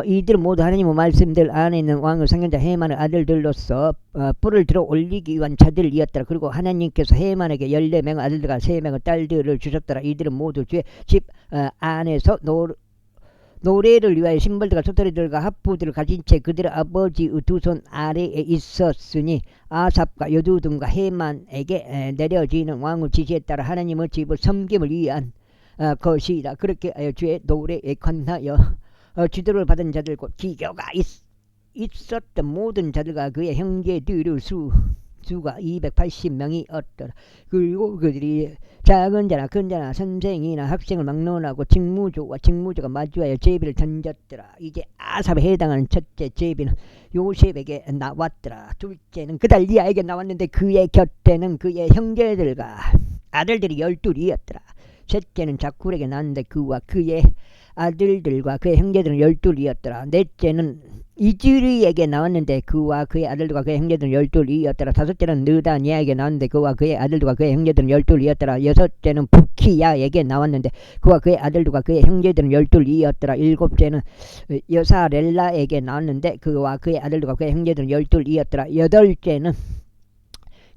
이들 모두 하나님의 말씀들 안에 있는 왕의 상현자 헤만의 아들들로서 뿔을 들어 올리기 위한 자들이었더라. 그리고 하나님께서 헤만에게 14명의 아들들과 3명의 딸들을 주셨더라. 이들은 모두 주의 집 안에서 노래를 위하여 심벌들과 소토리들과 합부들을 가진 채 그들의 아버지의 두 손 아래에 있었으니 아삽과 여두둔과 헤만에게 내려지는 왕의 지시에 따라 하나님의 집을 섬김을 위한 것이라. 그렇게 하여 주의 노래에 관하여 지도를 받은 자들 곧 기교가 있었던 모든 자들과 그의 형제들의 수가 280명이었더라. 그리고 그들이 작은 자나 큰 자나 선생이나 학생을 막론하고 직무조와 직무조가 마주하여 제비를 던졌더라. 이제 아삽에 해당하는 첫째 제비는 요셉에게 나왔더라. 둘째는 그달리아에게 나왔는데 그의 곁에는 그의 형제들과 아들들이 12이었더라. 셋째는 자쿨에게 나왔는데 그와 그의 아들들과 그의 형제들은 12이었더라. 넷째는 이즈리에게 나왔는데 그와 그의 아들들과 그의 형제들은 12이었더라. 다섯째는 느다니아에게 나왔는데 그와 그의 아들들과 그의 형제들은 12이었더라. 여섯째는 부키야에게 나왔는데 그와 그의 아들들과 그의 형제들은 12이었더라. 일곱째는 여사렐라에게 나왔는데 그와 그의 아들들과 그의 형제들은 12이었더라. 여덟째는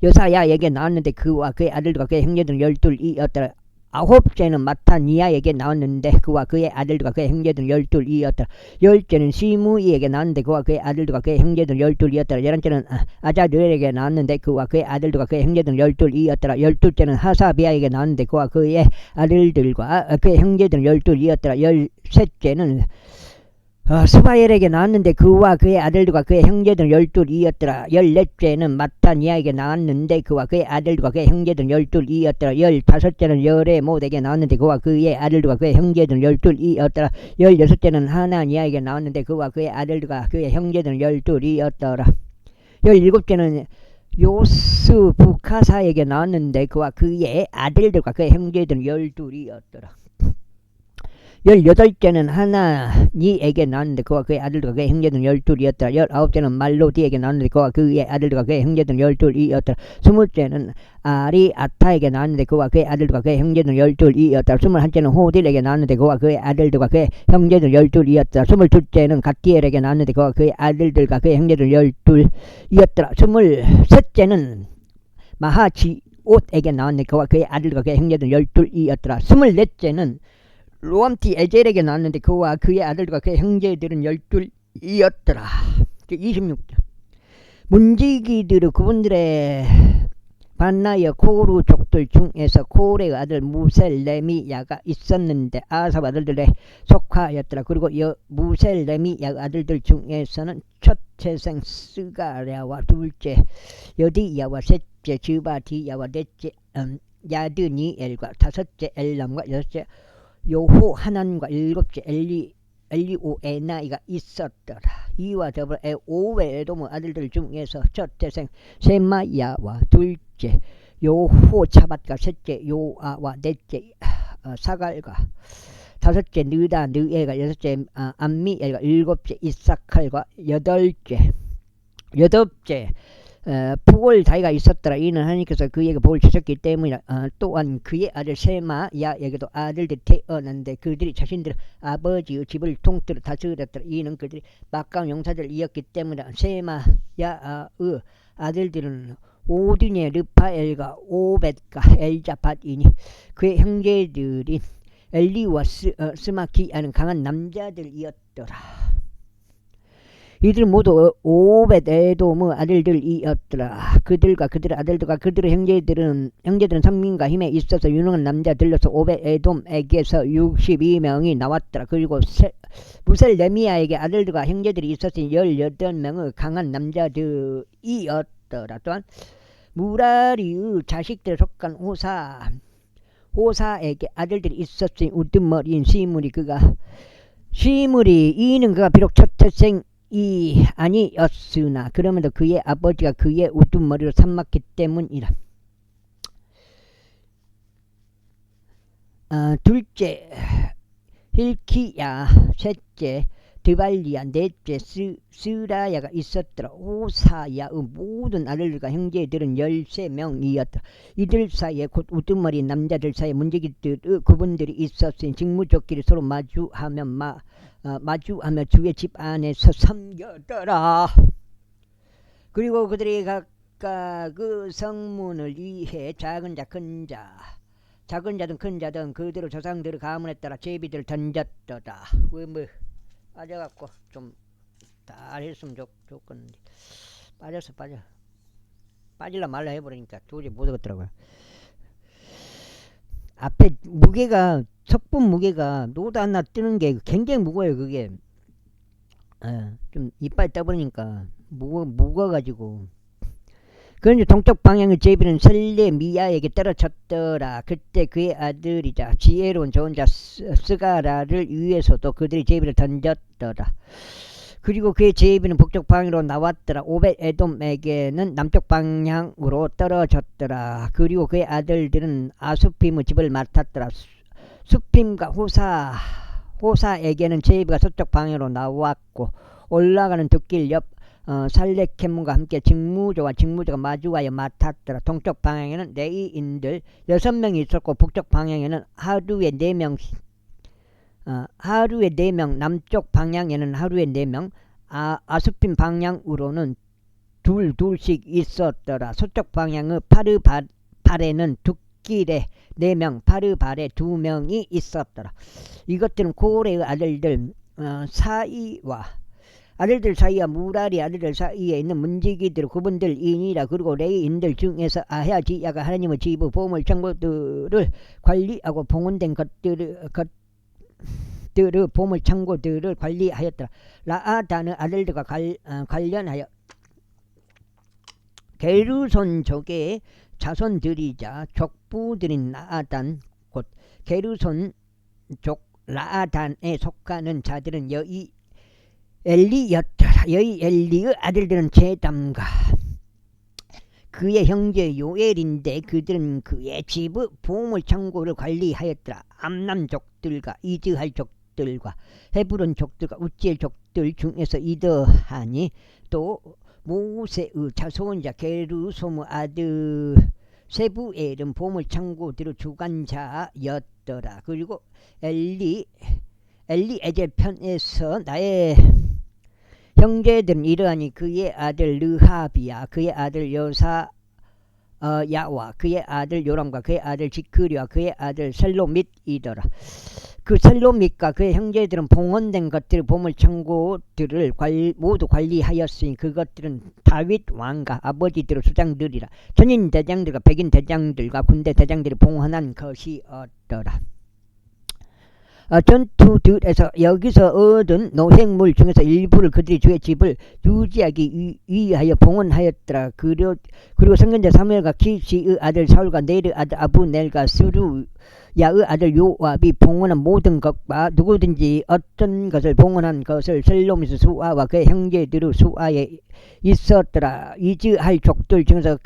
여사야에게 나왔는데 그와 그의 아들들과 그의 형제들은 12이었더라. 아홉째는 마타니아에게 나왔는데 그와 그의 아들들과 그의 형제들은 12이었더라. 열째는 시므이에게 나왔는데 그와 그의 아들들과 그의 형제들은 12이었더라. 열한째는 아자르엘에게 나왔는데 그와 그의 아들들과 그의 형제들은 12이었더라. 열둘째는 하사비아에게 나왔는데 그와 그의 아들들과 그의 형제들은 12이었더라. 열셋째는 스바엘에게 나왔는데 그와 그의 아들들과 그의 형제들은 12이었더라. 열넷째는 마타니아에게 나왔는데 그와 그의 아들들과 그의 형제들은 12이었더라. 열다섯째는 여레못에게 나왔는데 그와 그의 아들들과 그의 형제들은 12이었더라. 열여섯째는 하나니아에게 나왔는데 그와 그의 아들들과 그의 형제들은 12이었더라. 열일곱째는 요스부카사에게 나왔는데 그와 그의 아들들과 그의 형제들은 12이었더라. 열여덟째는 하나니에게 나왔는데 그와 그의 아들들과 그의 형제들은 12이었더라. 열아홉째는 말로디에게 나왔는데 그와 그의 아들들과 그의 형제들은 12이었더라. 스물째는 아리아타에게 나왔는데 그와 그의 아들들과 그의 형제들은 12이었더라. 스물한째는 호딜에게 나왔는데 그와 그의 아들들과 그의 형제들은 12이었더라. 스물둘째는 갓디엘에게 나왔는데 그와 그의 아들들과 그의 형제들은 12이었더라. 스물셋째는 마하지옷에게 나왔는데 그와 그의 아들들과 그의 형제들은 12이었더라. 스물넷째는 로암티 에젤에게 나왔는데 그와 그의 아들과 그의 형제들은 12이었더라. 26절. 문지기들의 그분들의 반나여 코루 족들 중에서 코레의 아들 무셀레미야가 있었는데 아삽 아들들의 속하였더라. 그리고 무셀레미야 아들들 중에서는 첫 재생 스가랴와 둘째 여디야와 셋째 즈바디야와 넷째 야드니엘과 다섯째 엘람과 여섯째 요호하난과 일곱째 엘리오에나이가 있었더라. 이와 더불어 오베에돔의 아들들 중에서 첫 태생 세마야와 둘째 요호차밧과 셋째 요아와 넷째 사갈과 다섯째 느에가 여섯째 암미엘과 일곱째 이사칼과 여덟째 푸올 다이가 있었더라. 이는 하나님께서 그에게 복을 주셨기 때문이라. 또한 그의 아들 세마야에게도 아들들이 태어났는데 그들이 자신들 아버지의 집을 통틀어 다스렸더라. 이는 그들이 막강 용사들이었기 때문이라. 세마야의 아들들은 오드니의 르파엘과 오벳과 엘자밧이니 그의 형제들인 엘리와 스마키아는 강한 남자들이었더라. 이들 모두 오벳에돔의 아들들이었더라. 그들과 그들의 아들들과 그들의 형제들은 선민과 힘에 있어서 유능한 남자들로서 오벳에돔에게서 62명이 나왔더라. 그리고 무셀레미야에게 아들들과 형제들이 있었으니 18명의 강한 남자들이었더라. 또한 무라리의 자식들에 속한 호사에게 아들들이 있었으니 우두머리인 시므리 이는 그가 비록 첫 태생이 아니었으나 그러면도 그의 아버지가 그의 우두머리로 삼았기 때문이라. 둘째 힐키야, 셋째 드발리야, 넷째 스라야가 있었더라. 호사야의 모든 아들들과 형제들은 13명이었다. 이들 사이에 곧 우두머리 남자들 사이에 문제기들의 그분들이 있었으니 직무족끼리 서로 마주하며 주의 집 안에서 섬겼더라. 그리고 그들이 각각 그 성문을 위해 작은 자 큰 자, 작은 자든 큰 자든 그대로 조상들의 가문에 따라 제비들을 던졌더라. 뭐 빠져갖고 좀 잘했으면 좋겠는데 빠질라 말라 해버리니까 도저히 못하겠더라고요. 앞에 무게가 석분 무게가 노도 하나 뜨는 게 굉장히 무거워요. 그게 좀 이빨 떠버리니까 무거워가지고. 그런데 동쪽 방향의 제비는 셀레미야에게 떨어졌더라. 그때 그의 아들이자 지혜로운 좋은 자 스가라를 위해서도 그들이 제비를 던졌더라. 그리고 그의 제비는 북쪽 방향으로 나왔더라. 오벳 에돔에게는 남쪽 방향으로 떨어졌더라. 그리고 그의 아들들은 아수핌의 집을 맡았더라. 수핌과 호사에게는 제비가 서쪽 방향으로 나왔고 올라가는 둑길 옆 살레케문과 함께 직무조가 마주하여 맡았더라. 동쪽 방향에는 레이인들 6명이 있었고 북쪽 방향에는 하루에 4명, 남쪽 방향에는 하루에 4명, 아수핌 방향으로는 둘씩 있었더라. 서쪽 방향의 파르발에는 둑길에 4명, 파르발에 2명이 있었더라. 이것들은 고레의 아들들 사이와 무라리 아들들 사이에 있는 문지기들 그분들이니라. 그리고 레이인들 중에서 아야지야가 하나님의 지부 보물 창고들을 관리하고 봉헌된 것들의 보물 창고들을 관리하였더라. 라아단의 아들들과 관련하여 게르손족의 자손들이자 족부들인 라아단 곧 게르손족 라아단에 속하는 자들은 엘리였더라. 엘리의 아들들은 제담과 그의 형제 요엘인데 그들은 그의 집의 보물 창고를 관리하였더라. 암남족들과 이즈할 족들과 헤브론 족들과 우지엘 족들 중에서 이더하니 또 모세의 자손자 게르솜의 아들 세부엘은 보물 창고들의 주관자였더라. 그리고 엘리에제 편에서 나의 형제들은 이러하니 그의 아들 르하비야, 그의 아들 야와 그의 아들 요람과 그의 아들 지크리와 그의 아들 셀로밋이더라. 그 셀로밋과 그의 형제들은 봉헌된 것들의 보물 창고들을 모두 관리하였으니 그것들은 다윗 왕과 아버지들의 수장들이라. 전인 대장들과 백인 대장들과 군대 대장들이 봉헌한 것이었더라. 전투들에서 여기서 얻은 노획물 중에서 일부를 그들이 주의 집을 유지하기 위하여 봉헌하였더라. 그리고 선견자 사무엘과 키시의 아들 사울과 넬의 아들 아브넬과 스루야의 아들 요압이 봉헌한 모든 것과 누구든지 어떤 것을 봉헌한 것을 셀로밋의 수아와 그의 형제들의 수아에 있었더라. 이즈할 족들 중에서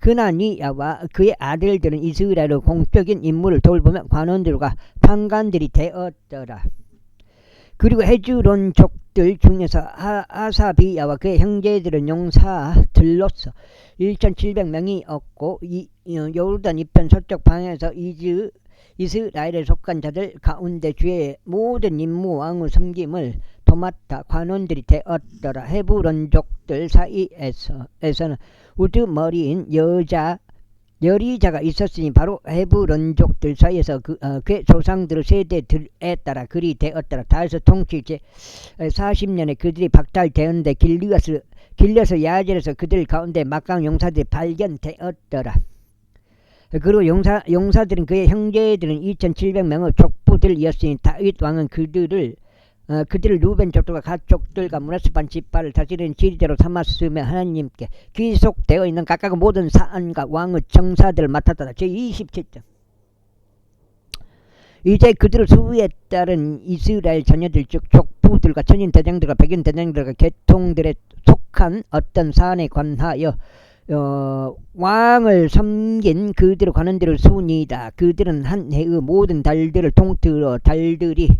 그나니야와 그의 아들들은 이스라엘의 공적인 임무를 돌보며 관원들과 판관들이 되었더라. 그리고 헤즈론 족들 중에서 아사비야와 그의 형제들은 용사들로서 1700명이었고 요르단 이편 서쪽 방에서 이스라엘에 속한 자들 가운데 주의 모든 임무 왕의 섬김을 도맡아 관원들이 되었더라. 헤브론족들 사이에서는 우두머리인 여리자가 있었으니 바로 헤브론족들 사이에서 그의 조상들의 세대들에 따라 그리 되었더라. 다에서 통치 제 40년에 그들이 박탈되었는데 길르앗 야젤에서 그들 가운데 막강 용사들이 발견되었더라. 그리고 용사들은 그의 형제들은 2700명의 족부들이었으니 다윗 왕은 그들을 그들을 루벤 족들과 갓 족들과 문하세반 지파를 다스리는 지리대로 삼았으며 하나님께 귀속되어 있는 각각 모든 사안과 왕의 정사들을 맡았다. 제27장. 이제 그들을 수에 따른 이스라엘 자녀들 즉 족부들과 천인 대장들과 백인 대장들과 계통들에 속한 어떤 사안에 관하여 왕을 섬긴 그들을 관한 대로 순이다. 그들은 한 해의 모든 달들을 통틀어 달들이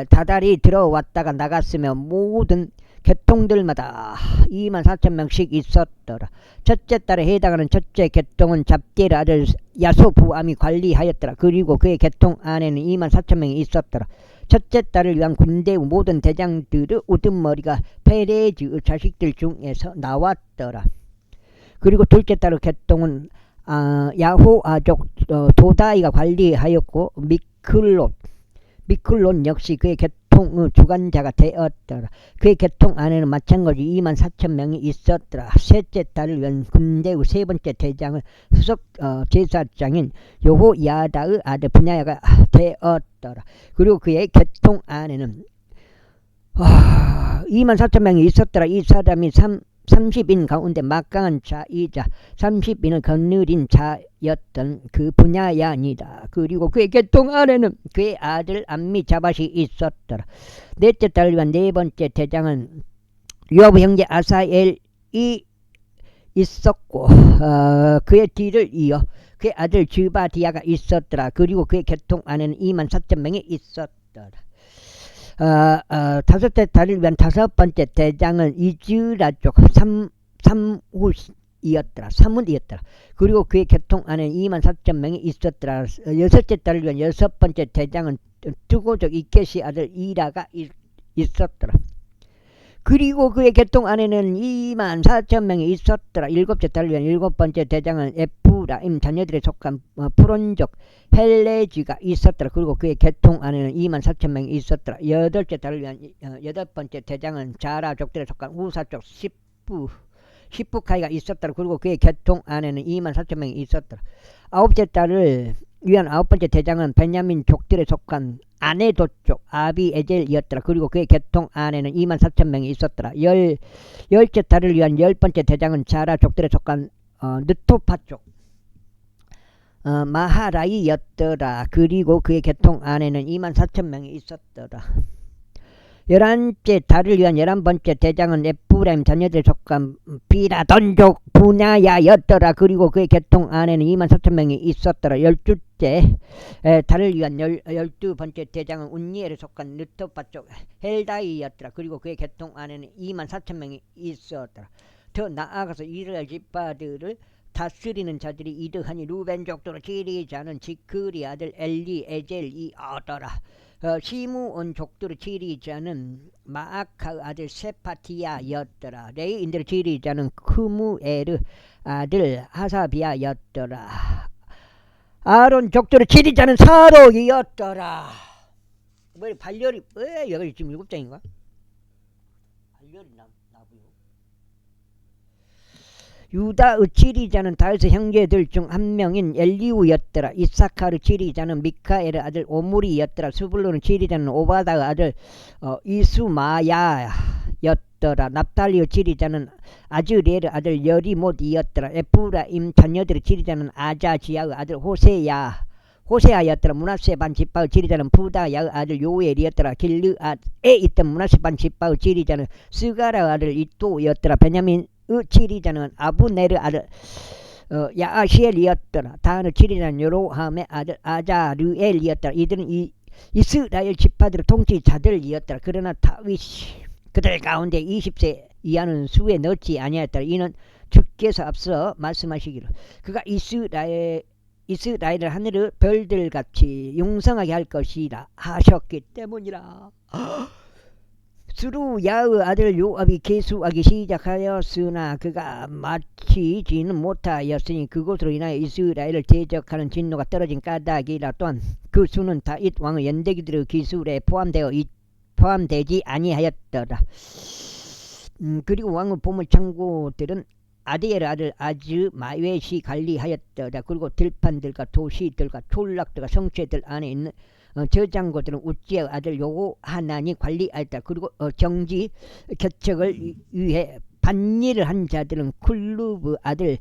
다달이 들어왔다가 나갔으며 모든 계통들마다 24,000명씩 있었더라. 첫째 달에 해당하는 첫째 계통은 잡디엘 아들 야소부암이 관리하였더라. 그리고 그의 계통 안에는 24,000명이 있었더라. 첫째 달을 위한 군대의 모든 대장들의 우두머리가 페레즈의 자식들 중에서 나왔더라. 그리고 둘째 달의 계통은 야호아족 도다이가 관리하였고 미클론 역시 그의 계통의 주관자가 되었더라. 그의 계통 안에는 마찬가지 24,000명이 있었더라. 셋째 달을 위한 군대의 세 번째 대장은 수석 제사장인 여호야다의 아들 분야가 되었더라. 그리고 그의 계통 안에는 24,000명이 있었더라. 이 사람이 30인 가운데 막강한 자이자 30인을 거느린 자였던 그 분야야니다. 그리고 그의 계통 안에는 그의 아들 암미 자밧이 있었더라. 넷째 달을 위한 네 번째 대장은 요압 형제 아사엘이 있었고 그의 뒤를 이어 그의 아들 즈바디아가 있었더라. 그리고 그의 계통 안에는 24,000명이 있었더라. 다섯째 달을 위한 다섯 번째 대장은 이즈라 쪽 삼훈이었더라. 그리고 그의 계통 안에 24,000명이 있었더라. 여섯째 달을 위한 여섯 번째 대장은 두고족 이케시 아들 이라가 있었더라. 그리고 그의 계통 안에는 24,000명이 있었더라. 일곱째 달을 위한 일곱 번째 대장은 에프라임 자녀들에 속한 푸론족 헬레지가 있었더라. 그리고 그의 계통 안에는 24,000명이 있었더라. 여덟째 달을 위한 여덟 번째 대장은 자라족들에 속한 우사족 시프카이가 있었더라. 그리고 그의 계통 안에는 24,000명이 있었더라. 아홉째 달을 위한 아홉 번째 대장은 베냐민 족들에 속한 아네도 쪽 아비에젤이었더라. 그리고 그의 계통 안에는 24,000명이 있었더라. 열째 달을 위한 열 번째 대장은 자라 족들에 속한 느토파 쪽 마하라이였더라. 그리고 그의 계통 안에는 24,000명이 있었더라. 11째 달을 위한 11번째 대장은 에프라임 자녀들에 속한 비라돈족 분야야였더라. 그리고 그의 계통 안에는 24,000명이 있었더라. 12째 달을 위한 12번째 대장은 운니엘에 속한 느토파 쪽 헬다이였더라. 그리고 그의 계통 안에는 24,000명이 있었더라. 더 나아가서 이스라엘 지파들을 다스리는 자들이 이르하니 루벤족도로 지리자는 지크리 아들 엘리에젤이었더라. 시므온 족들의 지리자는 마아카 아들 세파티야였더라. 레위인들의 지리자는 크무에르 아들 하사비야였더라. 아론 족들의 지리자는 사록이었더라. 뭐 발열이 왜 여기 지금 7장인가? 발열이 나고요. 유다의 지리자는 다윗의 형제들 중 한 명인 엘리우였더라. 이사카르 지리자는 미카엘의 아들 오므리였더라. 스불론의 지리자는 오바다의 아들 이수마야였더라. 납달리의 지리자는 아즈리엘의 아들 여리못이었더라. 에프라임 자녀들의 지리자는 아자지야의 아들 호세아였더라. 문하세 반 지파의 지리자는 부다야의 아들 요엘이었더라. 길르앗에 있던 문하세 반 지파의 지리자는 스가라의 아들 이또였더라. 베냐민의 지리자는 아브네르 아들 야아시엘이었더라. 다한의 지리자는 요로함의 아들 아자르엘이었더라. 이들은 이스라엘 지파들의 통치자들이었더라. 그러나 다윗이 그들 가운데 20세 이하는 수에 넣지 아니하였더라. 이는 주께서 앞서 말씀하시기를 그가 이스라엘을 하늘의 별들같이 용성하게 할 것이라 하셨기 때문이라. 스루야의 아들 요압이 계수하기 시작하였으나 그가 마치지는 못하였으니 그것으로 인하여 이스라엘을 대적하는 진노가 떨어진 까닭이라. 또한 그 수는 다윗 왕의 연대기들의 기술에 포함되지 아니하였더라. 그리고 왕의 보물 창고들은 아디엘 아들 아즈마웨시 관리하였더라. 그리고 들판들과 도시들과 촌락들과 성체들 안에 있는 저장고들은 우찌의 아들 요하나니 관리하였다. 그리고 정지 개척을 위해 반일을 한 자들은 쿨루브 아들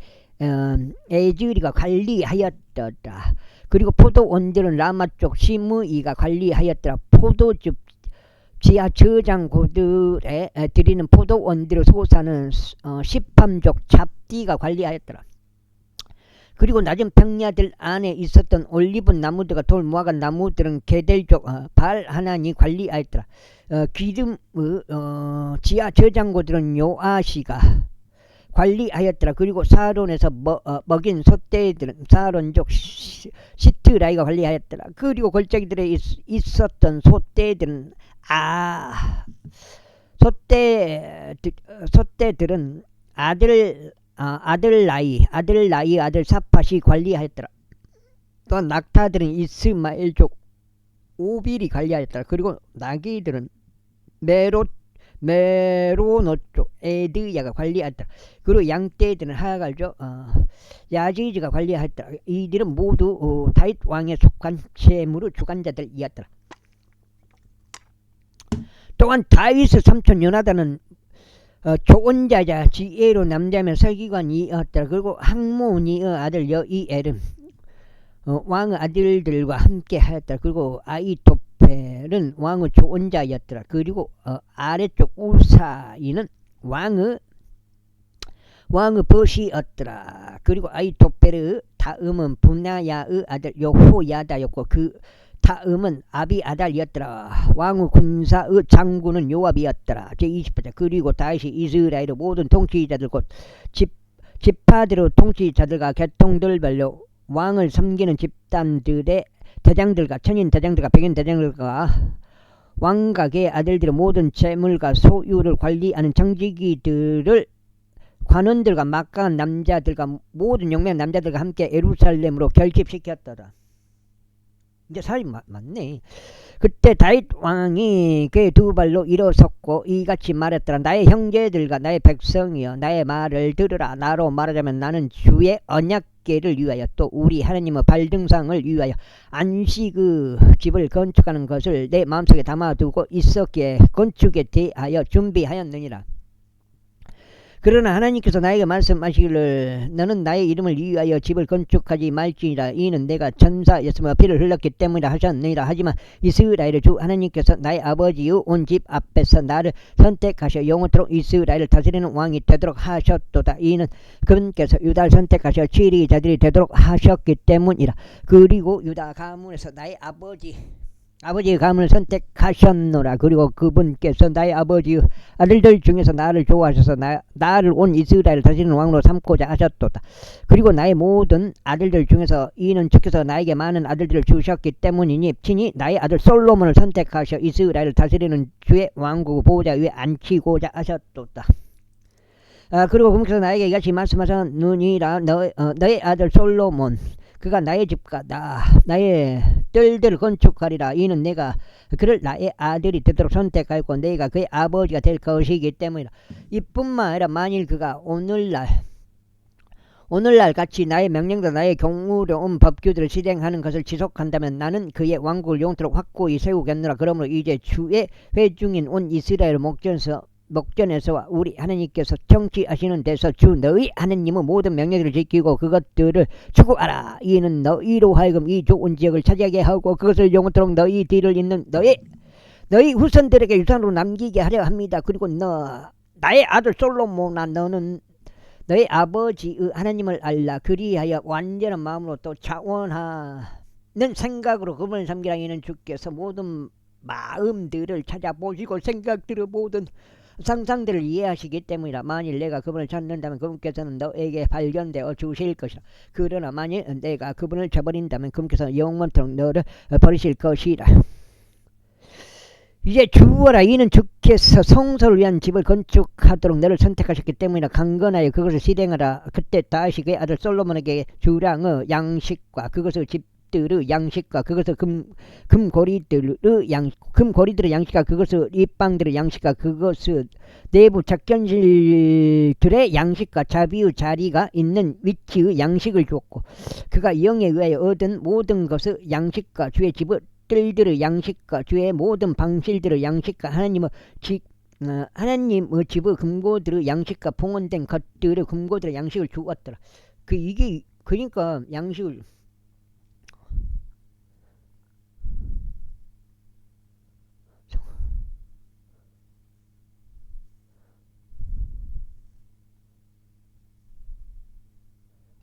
에즈리가 관리하였다. 그리고 포도원들은 라마 쪽 시므이가 관리하였더라. 포도즙 지하 저장고들에 드리는 포도원들의 소사는 시팜족 잡디가 관리하였더라. 그리고 낮은 평야들 안에 있었던 올리브 나무들과 돌 모아간 나무들은 게델족 발하나니 관리하였더라. 기름의 지하 저장고들은 요아시가 관리하였더라. 그리고 사론에서 먹인 소떼들은 사론족 시트라이가 관리하였더라. 그리고 골짜기들에 있었던 소떼들은 소떼들은 아들라이 아들 사팟이 관리하였더라. 또한 낙타들은 이스마엘족 오빌이 관리하였더라. 그리고 나귀들은 메로노족 에드야가 관리하였더라. 그리고 양떼들은 하갈족 야지즈가 관리하였더라. 이들은 모두 다윗 왕에 속한 재물의 주관자들이었더라. 또한 다윗의 삼촌 요나단은 좋은 자자 지혜로 남자면 서기관이었더라. 그리고 항몬이의 아들 여이엘은 왕의 아들들과 함께 하였더라. 그리고 아이토펠은 왕의 좋은 자였더라. 그리고 아래쪽 우사이는 왕의 벗이었더라. 그리고 아이토펠의 다음은 분하야의 아들 여호야다였고 그 다음은 아비아달이었더라. 왕의 군사의 장군은 요압이었더라. 제28절. 그리고 다시 이스라엘의 모든 통치자들 곧 지파들의 통치자들과 계통들별로 왕을 섬기는 집단들의 대장들과 천인 대장들과 백인 대장들과 왕각의 아들들의 모든 재물과 소유를 관리하는 정직이들을 관원들과 막강한 남자들과 모든 용맹한 남자들과 함께 예루살렘으로 결집시켰더라. 이제 사람이 많네. 그때 다윗 왕이 그의 두 발로 일어섰고 이같이 말했더라. 나의 형제들과 나의 백성이여 나의 말을 들으라. 나로 말하자면 나는 주의 언약궤를 위하여 또 우리 하나님의 발등상을 위하여 안식의 집을 건축하는 것을 내 마음속에 담아두고 있었기에 건축에 대하여 준비하였느니라. 그러나 하나님께서 나에게 말씀하시기를 너는 나의 이름을 위하여 집을 건축하지 말지니라. 이는 내가 전사였으며 피를 흘렸기 때문이라 하셨느니라. 하지만 이스라엘의 주 하나님께서 나의 아버지의 온 집 앞에서 나를 선택하셔 영원토록 이스라엘을 다스리는 왕이 되도록 하셨도다. 이는 그분께서 유다를 선택하셔 지리자들이 되도록 하셨기 때문이라. 그리고 유다 가문에서 나의 아버지의 가문을 선택하셨노라. 그리고 그분께서 나의 아버지의 아들들 중에서 나를 좋아하셔서 나를 온 이스라엘을 다스리는 왕으로 삼고자 하셨도다. 그리고 나의 모든 아들들 중에서 이는 주께서 나에게 많은 아들들을 주셨기 때문이니 친히 나의 아들 솔로몬을 선택하셔 이스라엘을 다스리는 주의 왕국 보호자 위에 앉히고자 하셨도다. 그리고 그분께서 나에게 이같이 말씀하셨느니라. 너의 아들 솔로몬 그가 나의 집과 나의 뜰들을 건축하리라. 이는 내가 그를 나의 아들이 되도록 선택하였고 내가 그의 아버지가 될 것이기 때문이라. 이뿐만 아니라 만일 그가 오늘날 같이 나의 명령과 나의 경우로운 법규들을 실행하는 것을 지속한다면 나는 그의 왕국을 영토록 확고히 세우겠노라. 그러므로 이제 주의 회중인 온 이스라엘 목전에서와 우리 하나님께서 정치하시는 데서 주 너희 하나님의 모든 명령들을 지키고 그것들을 추구하라. 이는 너희로 하여금 이 좋은 지역을 차지하게 하고 그것을 영원토록 너희 뒤를 잇는 너희 후손들에게 유산으로 남기게 하려 합니다. 그리고 나의 아들 솔로몬아 너는 너희 아버지의 하나님을 알라. 그리하여 완전한 마음으로 또 차원하는 생각으로 그분을 섬기라. 이는 주께서 모든 마음들을 찾아보시고 생각들의 모든 상상들을 이해하시기 때문이라. 만일 내가 그분을 찾는다면 그분께서는 너에게 발견되어 주실 것이라. 그러나 만일 내가 그분을 저버린다면 그분께서는 영원토록 너를 버리실 것이라. 이제 주어라. 이는 주께서 성소를 위한 집을 건축하도록 너를 선택하셨기 때문이라. 강건하여 그것을 실행하라. 그때 다시 그의 아들 솔로몬에게 주량의 양식과 그것의 집들의 양식과 그것의 금고리들의 양식과 그것의 입방들의 양식과 그것의 내부 작견실들의 양식과 자비의 자리가 있는 위치의 양식을 주었고 그가 영에 의하여 얻은 모든 것의 양식과 주의 집의 것들들의 양식과 주의 모든 방실들의 양식과 하나님의 집의 금고들의 양식과 봉헌된 것들의 금고들의 양식을 주었더라. 이게 그러니까 양식을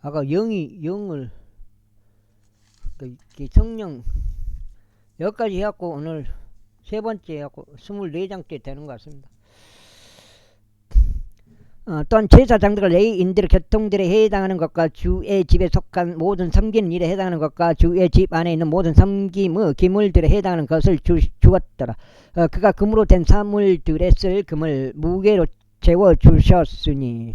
아까 영을 성령 여기까지 해갖고 오늘 세 번째 해갖고 24장째 되는 것 같습니다. 또한 제사장들과 레위인들의 교통들에 해당하는 것과 주의 집에 속한 모든 섬기는 일에 해당하는 것과 주의 집 안에 있는 모든 섬김의 기물들에 해당하는 것을 주었더라. 그가 금으로 된 사물들에 쓸 금을 무게로 재워 주었으니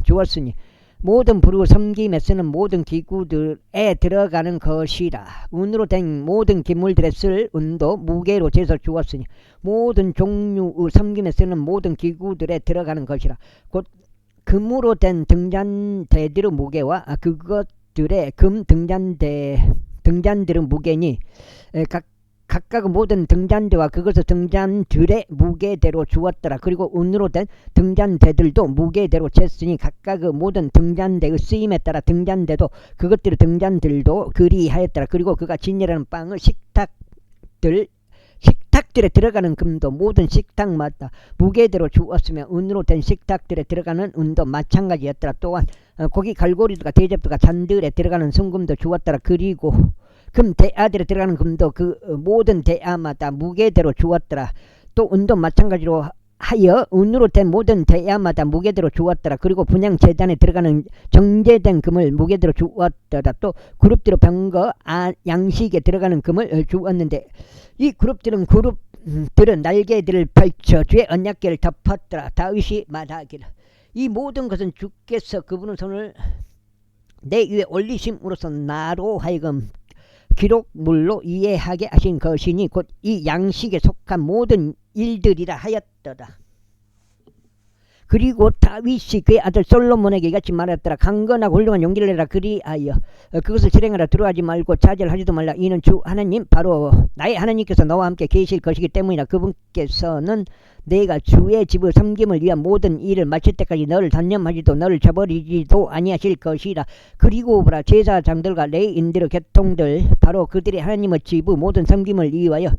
모든 부르고 섬김에 쓰는 모든 기구들에 들어가는 것이라. 은으로 된 모든 기물들에 쓸 은도 무게로 재서 주었으니 모든 종류의 섬김에 쓰는 모든 기구들에 들어가는 것이라. 곧 금으로 된 등잔대들의 무게와 그것들의 금 등잔들의 무게니 각각 모든 등잔대와 그것의 등잔들의 무게대로 주었더라. 그리고 은으로 된 등잔대들도 무게대로 쟀으니 각각의 모든 등잔대의 쓰임에 따라 등잔대도 그것들의 등잔들도 그리하였더라. 그리고 그가 진이라는 빵을 식탁들에 들어가는 금도 모든 식탁마다 무게대로 주었으며 은으로 된 식탁들에 들어가는 은도 마찬가지였더라. 또한 고기 갈고리들과 대접들과 잔들에 들어가는 순금도 주었더라. 그리고 금 대야들에 들어가는 금도 그 모든 대야마다 무게대로 주었더라. 또 은도 마찬가지로 하여 은으로 된 모든 대야마다 무게대로 주었더라. 그리고 분향 제단에 들어가는 정제된 금을 무게대로 주었더라. 또 그룹대로 병거 양식에 들어가는 금을 주었는데 이 그룹들은 날개들을 펼쳐 주의 언약궤를 덮었더라. 다윗이 말하기를 이 모든 것은 주께서 그분의 손을 내 위에 올리심으로써 나로 하여금 기록물로 이해하게 하신 것이니 곧 이 양식에 속한 모든 일들이라 하였더라. 그리고 다윗이 그의 아들 솔로몬에게 이같이 말했더라. 강건하고 훌륭한 용기를 내라. 그리하여 그것을 실행하라. 두려워하지 말고 좌절하지도 말라. 이는 주 하나님 바로 나의 하나님께서 너와 함께 계실 것이기 때문이라. 그분께서는 내가 주의 집의 섬김을 위한 모든 일을 마칠 때까지 너를 단념하지도 너를 저버리지도 아니하실 것이라. 그리고 보라, 제사장들과 레위인들의 교통들 바로 그들이 하나님의 집의 모든 섬김을 위하여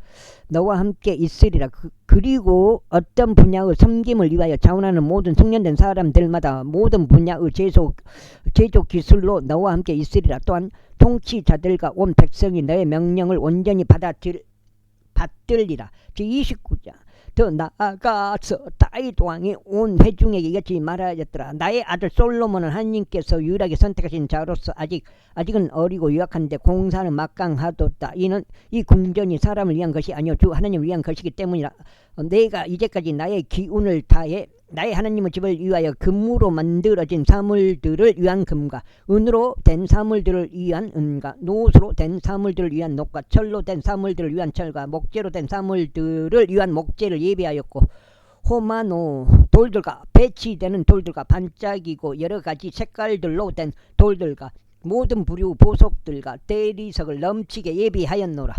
너와 함께 있으리라. 그리고 어떤 분야의 섬김을 위하여 자원하는 모든 숙련된 사람들마다 모든 분야의 제조 기술로 너와 함께 있으리라. 또한 통치자들과 온 백성이 너의 명령을 온전히 받들리라. 제29장 더 나아가서 다윗 왕이 온 회중에게 이같이 말하였더라. 나의 아들 솔로몬은 하나님께서 유일하게 선택하신 자로서 아직은 어리고 유약한데 공사는 막강하도다. 이는 이 궁전이 사람을 위한 것이 아니요 주 하나님을 위한 것이기 때문이라. 내가 이제까지 나의 기운을 다해 나의 하나님의 집을 위하여 금으로 만들어진 사물들을 위한 금과 은으로 된 사물들을 위한 은과 노수로 된 사물들을 위한 녹과 철로 된 사물들을 위한 철과 목재로 된 사물들을 위한 목재를 예비하였고 호마노 돌들과 배치되는 돌들과 반짝이고 여러가지 색깔들로 된 돌들과 모든 부류 보석들과 대리석을 넘치게 예비하였노라.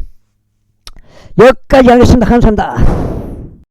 여기까지 하겠습니다. 감사합니다.